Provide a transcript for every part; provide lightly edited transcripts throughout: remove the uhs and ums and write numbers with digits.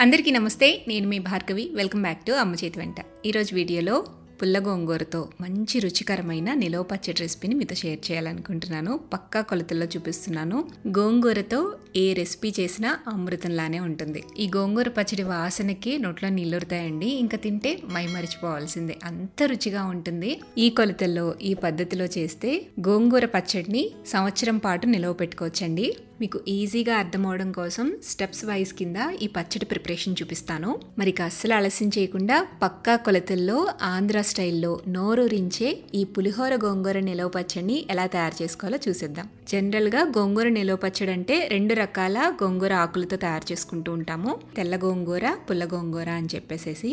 అందరికీ నమస్తే. నేను మీ భార్గవి. వెల్కమ్ బ్యాక్ టు అమ్మ చేతి వెంట. ఈరోజు వీడియోలో పుల్ల గోంగూరతో మంచి రుచికరమైన నిలవ పచ్చడి రెసిపీని మీతో షేర్ చేయాలనుకుంటున్నాను. పక్కా కొలతల్లో చూపిస్తున్నాను. గోంగూరతో ఏ రెసిపీ చేసినా అమృతంలానే ఉంటుంది. ఈ గోంగూర పచ్చడి వాసనకి నోట్లో నీళ్ళురుతాయండి. ఇంకా తింటే మై మరిచిపోవాల్సిందే, అంత రుచిగా ఉంటుంది. ఈ కొలతల్లో ఈ పద్ధతిలో చేస్తే గోంగూర పచ్చడిని సంవత్సరం పాటు నిలవ పెట్టుకోవచ్చండి. మీకు ఈజీగా అర్థమవడం కోసం స్టెప్స్ వైజ్ కింద ఈ పచ్చడి ప్రిపరేషన్ చూపిస్తాను. మరి అస్సలు ఆలస్యం చేయకుండా పక్కా కొలతల్లో ఆంధ్ర స్టైల్లో నోరూరించే ఈ పులిహోర గోంగూర నిలవ పచ్చడిని ఎలా తయారు చేసుకోవాలో చూసేద్దాం. జనరల్గా గోంగూర నిలవ పచ్చడి అంటే రెండు రకాల గోంగూర ఆకులతో తయారు చేసుకుంటూ ఉంటాము. తెల్ల గోంగూర, పుల్ల గోంగూర అని చెప్పేసేసి.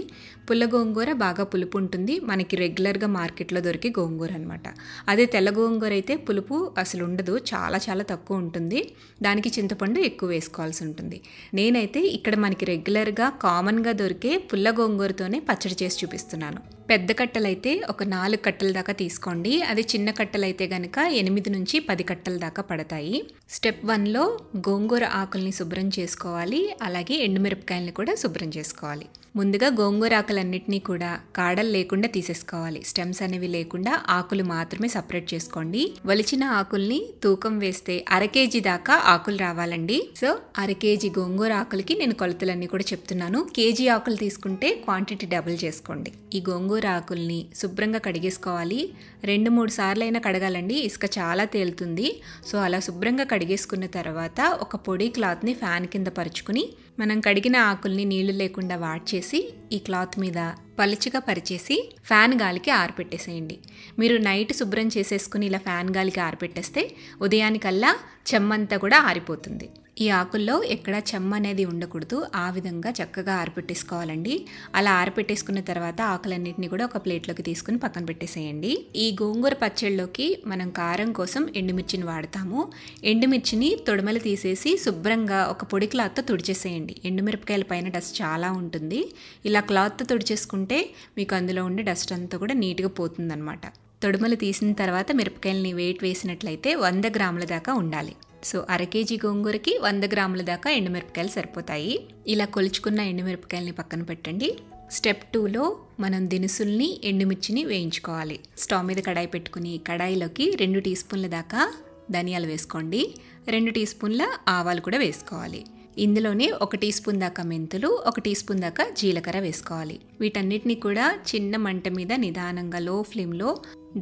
పుల్ల గోంగూర బాగా పులుపు ఉంటుంది, మనకి రెగ్యులర్గా మార్కెట్లో దొరికే గోంగూర అనమాట. అదే తెల్ల గోంగూర అయితే పులుపు అసలు ఉండదు, చాలా చాలా తక్కువ ఉంటుంది. దానికి చింతపండు ఎక్కువ వేసుకోవాల్సి ఉంటుంది. నేనైతే ఇక్కడ మనకి రెగ్యులర్గా కామన్గా దొరికే పుల్ల గోంగూరతోనే పచ్చడి చేసి చూపిస్తున్నాను. పెద్ద కట్టలైతే ఒక 4 కట్టల దాకా తీసుకోండి. అది చిన్న కట్టలైతే కనుక 8 నుంచి 10 కట్టల దాకా పడతాయి. స్టెప్ 1లో గోంగూర ఆకుల్ని శుభ్రం చేసుకోవాలి, అలాగే ఎండుమిరపకాయలని కూడా శుభ్రం చేసుకోవాలి. ముందుగా గోంగూర ఆకులన్నిటినీ కూడా కాడలు లేకుండా తీసేసుకోవాలి. స్టెమ్స్ అనేవి లేకుండా ఆకులు మాత్రమే సపరేట్ చేసుకోండి. వలిచిన ఆకుల్ని తూకం వేస్తే 1/2 కేజీ దాకా ఆకులు రావాలండి. సో 1/2 కేజీ గోంగూర ఆకులకి నేను కొలతలన్నీ కూడా చెప్తున్నాను. కేజీ ఆకులు తీసుకుంటే క్వాంటిటీ డబుల్ చేసుకోండి. ఈ గోంగూర ఆకుల్ని శుభ్రంగా కడిగేసుకోవాలి. 2-3 సార్లు అయినా కడగాలండి, ఇసుక చాలా తేలుతుంది. సో అలా శుభ్రంగా కడిగేసుకున్న తర్వాత ఒక పొడి క్లాత్ని ఫ్యాన్ కింద పరుచుకుని మనం కడిగిన ఆకుల్ని నీళ్లు లేకుండా వాడ్చేసి ఈ క్లాత్ మీద పలుచగా పరిచేసి ఫ్యాన్ గాలికి ఆరపెట్టేసేయండి. మీరు నైట్ శుభ్రం చేసేసుకుని ఇలా ఫ్యాన్ గాలికి ఆరపెట్టేస్తే ఉదయానికల్లా చెమ్మంతా కూడా ఆరిపోతుంది. ఈ ఆకుల్లో ఎక్కడ చెమ్మ అనేది ఉండకూడదు, ఆ విధంగా చక్కగా ఆరపెట్టేసుకోవాలండి. అలా ఆరపెట్టేసుకున్న తర్వాత ఆకులన్నింటినీ కూడా ఒక ప్లేట్లోకి తీసుకుని పక్కన పెట్టేసేయండి. ఈ గోంగూర పచ్చళ్ళలోకి మనం కారం కోసం ఎండుమిర్చిని వాడతాము. ఎండుమిర్చిని తొడిమలు తీసేసి శుభ్రంగా ఒక పొడి క్లాత్తో తుడిచేసేయండి. ఎండుమిరపకాయల పైన డస్ట్ చాలా ఉంటుంది. ఇలా క్లాత్తో తుడిచేసుకుంటే మీకు అందులో ఉండే డస్ట్ అంతా కూడా నీట్గా పోతుందన్నమాట. తొడిమలు తీసిన తర్వాత మిరపకాయలని వెయిట్ వేసినట్లయితే 100 గ్రాముల దాకా ఉండాలి. సో 1/2 కేజీ గోంగూరకి 100 గ్రాముల దాకా ఎండుమిరపకాయలు సరిపోతాయి. ఇలా కొలుచుకున్న ఎండుమిరపకాయలని పక్కన పెట్టండి. స్టెప్ 2లో మనం దినుసుల్ని, ఎండుమిర్చిని వేయించుకోవాలి. స్టవ్ మీద కడాయి పెట్టుకుని కడాయిలోకి 2 టీ స్పూన్ల దాకా ధనియాలు వేసుకోండి. 2 టీ స్పూన్ల ఆవాలు కూడా వేసుకోవాలి. ఇందులోనే 1 టీ స్పూన్ దాకా మెంతులు, 1 టీ స్పూన్ దాకా జీలకర్ర వేసుకోవాలి. వీటన్నిటిని కూడా చిన్న మంట మీద నిదానంగా లో ఫ్లేమ్లో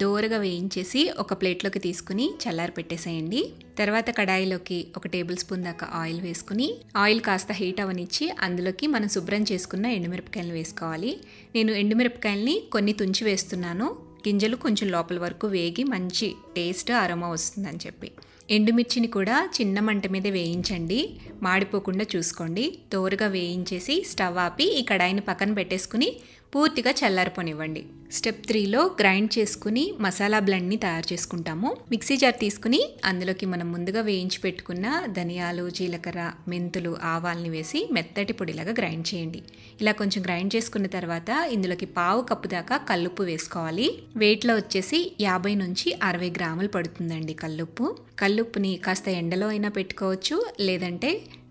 దోరగా వేయించేసి ఒక ప్లేట్లోకి తీసుకుని చల్లారి పెట్టేసేయండి. తర్వాత కడాయిలోకి 1 టేబుల్ స్పూన్ దాకా ఆయిల్ వేసుకుని ఆయిల్ కాస్త హీట్ అవనిచ్చి అందులోకి మనం శుభ్రం చేసుకున్న ఎండుమిరపకాయలు వేసుకోవాలి. నేను ఎండుమిరపకాయల్ని కొన్ని తుంచి వేస్తున్నాను, గింజలు కొంచెం లోపల వరకు వేగి మంచి టేస్ట్ అరోమా వస్తుందని చెప్పి. ఎండుమిర్చిని కూడా చిన్న మంట మీద వేయించండి, మాడిపోకుండా చూసుకోండి. దోరగా వేయించేసి స్టవ్ ఆపి ఈ కడాయిని పక్కన పెట్టేసుకుని పూర్తిగా చల్లారిపోనివ్వండి. స్టెప్ 3లో గ్రైండ్ చేసుకుని మసాలా బ్లెండ్ని తయారు చేసుకుంటాము. మిక్సీ జార్ తీసుకుని అందులోకి మనం ముందుగా వేయించి పెట్టుకున్న ధనియాలు, జీలకర్ర, మెంతులు, ఆవాల్ని వేసి మెత్తటి పొడిలాగా గ్రైండ్ చేయండి. ఇలా కొంచెం గ్రైండ్ చేసుకున్న తర్వాత ఇందులోకి 1/2 కప్పు దాకా కల్లుప్పు వేసుకోవాలి. వెయిట్లో వచ్చేసి 50 నుంచి 60 గ్రాములు పడుతుందండి కల్లుప్పు. కల్లుప్పుని కాస్త ఎండలో అయినా పెట్టుకోవచ్చు, లేదంటే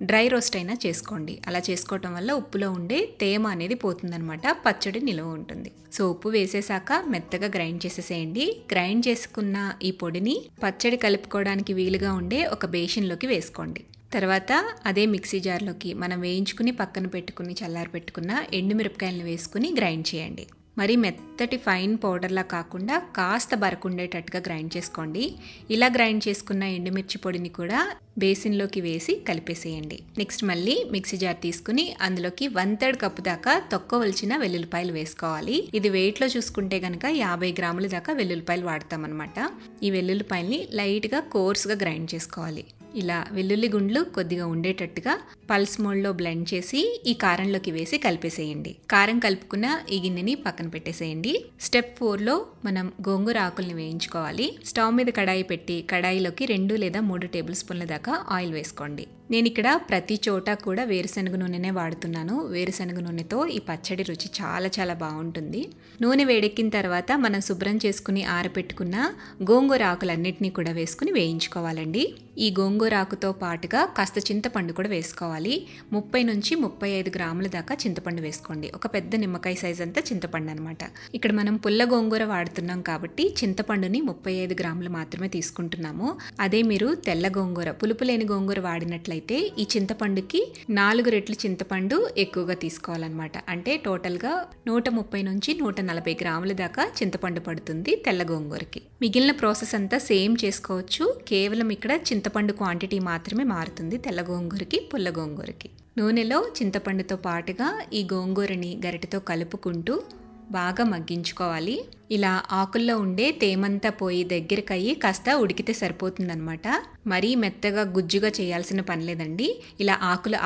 డ్రై రోస్ట్ అయినా చేసుకోండి. అలా చేసుకోవటం వల్ల ఉప్పులో ఉండే తేమ అనేది పోతుందన్నమాట, పచ్చడి నిలువ ఉంటుంది. సో ఉప్పు వేసేసాక మెత్తగా గ్రైండ్ చేసేసేయండి. గ్రైండ్ చేసుకున్న ఈ పొడిని పచ్చడి కలుపుకోవడానికి వీలుగా ఉండే ఒక బేషన్లోకి వేసుకోండి. తర్వాత అదే మిక్సీ జార్లోకి మనం వేయించుకుని పక్కన పెట్టుకుని చల్లారి పెట్టుకున్న ఎండుమిరపకాయలను వేసుకుని గ్రైండ్ చేయండి. మరి మెత్తటి ఫైన్ పౌడర్లా కాకుండా కాస్త బరకుండేటట్టుగా గ్రైండ్ చేసుకోండి. ఇలా గ్రైండ్ చేసుకున్న ఎండుమిర్చి పొడిని కూడా బేసిన్లోకి వేసి కలిపేసేయండి. నెక్స్ట్ మళ్ళీ మిక్సీ జార్ తీసుకుని అందులోకి 1/3 కప్పు దాకా తొక్కవలసిన వెల్లుల్లిపాయలు వేసుకోవాలి. ఇది వెయిట్లో చూసుకుంటే కనుక 50 గ్రాముల దాకా వెల్లుల్లిపాయలు వాడతామన్నమాట. ఈ వెల్లుల్లిపాయల్ని లైట్గా కోర్స్గా గ్రైండ్ చేసుకోవాలి. ఇలా వెల్లుల్లి గుండ్లు కొద్దిగా ఉండేటట్టుగా పల్స్ మోడ్లో బ్లెండ్ చేసి ఈ కారంలోకి వేసి కలిపేసేయండి. కారం కలుపుకున్న ఈ గిన్నెని పక్కన పెట్టేసేయండి. స్టెప్ 4లో మనం గోంగూర ఆకుల్ని వేయించుకోవాలి. స్టవ్ మీద కడాయి పెట్టి కడాయిలోకి 2 లేదా 3 టేబుల్ స్పూన్ల దాకా ఆయిల్ వేసుకోండి. నేను ఇక్కడ ప్రతి చోట కూడా వేరుశనగ నూనెనే వాడుతున్నాను. వేరుశనగ నూనెతో ఈ పచ్చడి రుచి చాలా చాలా బాగుంటుంది. నూనె వేడెక్కిన తర్వాత మనం శుభ్రం చేసుకుని ఆరబెట్టుకున్న గోంగూర ఆకులన్నిటినీ కూడా వేసుకుని వేయించుకోవాలండి. ఈ గోంగూర ఆకుతో పాటుగా కాస్త చింతపండు కూడా వేసుకోవాలి. 30 నుంచి 35 గ్రాముల దాకా చింతపండు వేసుకోండి. ఒక పెద్ద నిమ్మకాయ సైజ్ అంతా చింతపండు అనమాట. ఇక్కడ మనం పుల్ల గోంగూర వాడుతున్నాం కాబట్టి చింతపండుని 35 గ్రాములు మాత్రమే తీసుకుంటున్నాము. అదే మీరు తెల్ల గోంగూర, పులుపు లేని గోంగూర వాడినట్లయితే ఈ చింతపండుకి 4 రెట్లు చింతపండు ఎక్కువగా తీసుకోవాలన్నమాట. అంటే టోటల్గా 130 నుంచి 140 గ్రాముల దాకా చింతపండు పడుతుంది తెల్ల గోంగూరకి. మిగిలిన ప్రాసెస్ అంతా సేమ్ చేసుకోవచ్చు. కేవలం ఇక్కడ చింతపండు క్వాంటిటీ మాత్రమే మారుతుంది తెల్ల గోంగూరకి పుల్ల గోంగూరకి. నూనెలో చింతపండుతో పాటుగా ఈ గోంగూరని గరిటెతో కలుపుకుంటూ బాగా మగ్గించుకోవాలి. ఇలా ఆకుల్లో ఉండే తేమంతా పోయి దగ్గరకయ్యి కాస్త ఉడికితే సరిపోతుందన్నమాట. మరీ మెత్తగా గుజ్జుగా చేయాల్సిన పని లేదండి. ఇలా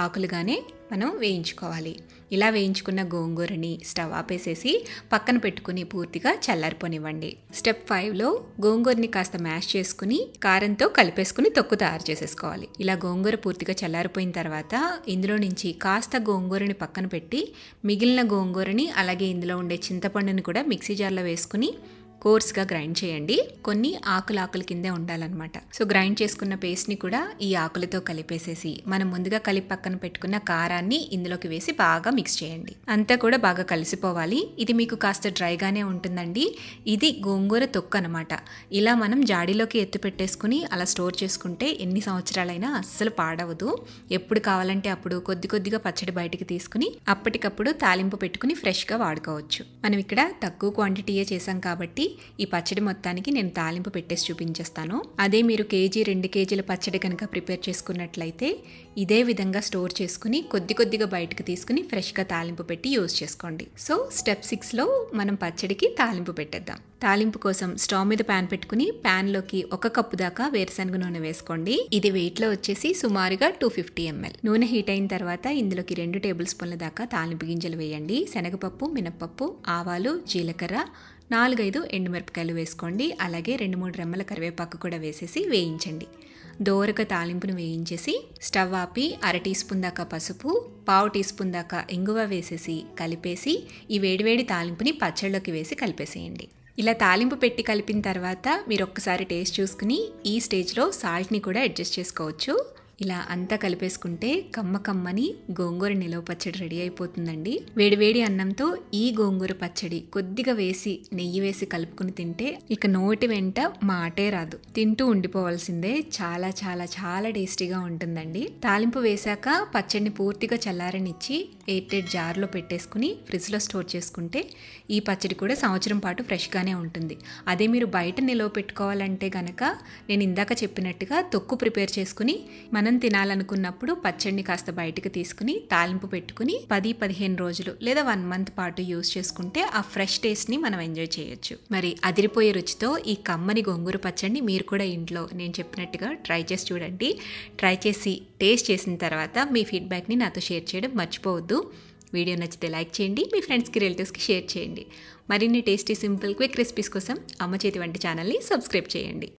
ఆకులుగానే మనం వేయించుకోవాలి. ఇలా వేయించుకున్న గోంగూరని స్టవ్ ఆపేసేసి పక్కన పెట్టుకుని పూర్తిగా చల్లారిపోనివ్వండి. స్టెప్ 5లో గోంగూరని కాస్త మ్యాష్ చేసుకుని కారంతో కలిపేసుకుని తొక్కు తయారు చేసేసుకోవాలి. ఇలా గోంగూర పూర్తిగా చల్లారిపోయిన తర్వాత ఇందులో నుంచి కాస్త గోంగూరని పక్కన పెట్టి మిగిలిన గోంగూరని అలాగే ఇందులో ఉండే చింతపండుని కూడా మిక్సీ జార్లో వేసుకుని కోర్స్గా గ్రైండ్ చేయండి. కొన్ని ఆకుల కిందే ఉండాలన్నమాట. సో గ్రైండ్ చేసుకున్న పేస్ట్ని కూడా ఈ ఆకులతో కలిపేసేసి మనం ముందుగా కలిపి పక్కన పెట్టుకున్న కారాన్ని ఇందులోకి వేసి బాగా మిక్స్ చేయండి. అంతా కూడా బాగా కలిసిపోవాలి. ఇది మీకు కాస్త డ్రైగానే ఉంటుందండి. ఇది గోంగూర తొక్కు అనమాట. ఇలా మనం జాడీలోకి ఎత్తి పెట్టేసుకుని అలా స్టోర్ చేసుకుంటే ఎన్ని సంవత్సరాలైనా అస్సలు పాడవదు. ఎప్పుడు కావాలంటే అప్పుడు కొద్దిగా పచ్చడి బయటికి తీసుకుని అప్పటికప్పుడు తాలింపు పెట్టుకుని ఫ్రెష్గా వాడుకోవచ్చు. మనం ఇక్కడ తక్కువ క్వాంటిటీయే చేసాం కాబట్టి ఈ పచ్చడి మొత్తానికి నేను తాలింపు పెట్టేసి చూపించేస్తాను. అదే మీరు 1-2 కేజీల పచ్చడి కనుక ప్రిపేర్ చేసుకున్నట్లయితే ఇదే విధంగా స్టోర్ చేసుకుని కొద్దిగా బయటకు తీసుకుని ఫ్రెష్గా తాలింపు పెట్టి యూజ్ చేసుకోండి. సో స్టెప్ 6లో మనం పచ్చడికి తాలింపు పెట్టేద్దాం. తాలింపు కోసం స్టవ్ మీద ప్యాన్ పెట్టుకుని ప్యాన్లోకి 1 కప్పు దాకా వేరుశనగ నూనె వేసుకోండి. ఇది వెయిట్లో వచ్చేసి సుమారుగా 250 ml. నూనె హీట్ అయిన తర్వాత ఇందులోకి 2 టేబుల్ స్పూన్ల దాకా తాలింపు గింజలు వేయండి. శనగపప్పు, మినపప్పు, ఆవాలు, జీలకర్ర, 4-5 ఎండుమిరపకాయలు వేసుకోండి. అలాగే 2-3 రెమ్మల కరివేపాకు కూడా వేసేసి వేయించండి. దోరగా తాలింపును వేయించేసి స్టవ్ ఆపి 1/2 టీ స్పూన్ దాకా పసుపు, 1/4 టీ స్పూన్ దాకా ఇంగువ వేసేసి కలిపేసి ఈ వేడివేడి తాలింపుని పచ్చళ్ళలోకి వేసి కలిపేసేయండి. ఇలా తాలింపు పెట్టి కలిపిన తర్వాత మీరు ఒక్కసారి టేస్ట్ చూసుకుని ఈ స్టేజ్లో సాల్ట్ని కూడా అడ్జస్ట్ చేసుకోవచ్చు. ఇలా అంతా కలిపేసుకుంటే కమ్మని గోంగూర నిలవ పచ్చడి రెడీ అయిపోతుందండి. వేడివేడి అన్నంతో ఈ గోంగూర పచ్చడి కొద్దిగా వేసి నెయ్యి వేసి కలుపుకుని తింటే ఇక నోటి వెంట మాటే రాదు. తింటూ ఉండిపోవాల్సిందే. చాలా చాలా చాలా టేస్టీగా ఉంటుందండి. తాలింపు వేశాక పచ్చడిని పూర్తిగా చల్లారనిచ్చి ఎయిర్టైట్ జార్లో పెట్టేసుకుని ఫ్రిడ్జ్లో స్టోర్ చేసుకుంటే ఈ పచ్చడి కూడా సంవత్సరం పాటు ఫ్రెష్గానే ఉంటుంది. అదే మీరు బయట నిలవ పెట్టుకోవాలంటే గనక నేను ఇందాక చెప్పినట్టుగా తొక్కు ప్రిపేర్ చేసుకుని మనం తినాలనుకున్నప్పుడు పచ్చడిని కాస్త బయటకు తీసుకుని తాలింపు పెట్టుకుని 10-15 రోజులు లేదా 1 మంత్ పాటు యూజ్ చేసుకుంటే ఆ ఫ్రెష్ టేస్ట్ని మనం ఎంజాయ్ చేయొచ్చు. మరి అదిరిపోయే రుచితో ఈ కమ్మని గోంగూర పచ్చడిని మీరు కూడా ఇంట్లో నేను చెప్పినట్టుగా ట్రై చేసి చూడండి. ట్రై చేసి టేస్ట్ చేసిన తర్వాత మీ ఫీడ్బ్యాక్ని నాతో షేర్ చేయడం మర్చిపోవద్దు. వీడియో నచ్చితే లైక్ చేయండి. మీ ఫ్రెండ్స్కి, రిలేటివ్స్కి షేర్ చేయండి. మరిన్ని టేస్టీ, సింపుల్, క్విక్ రెసిపీస్ కోసం అమ్మ చేతి వంట ఛానల్ని సబ్స్క్రైబ్ చేయండి.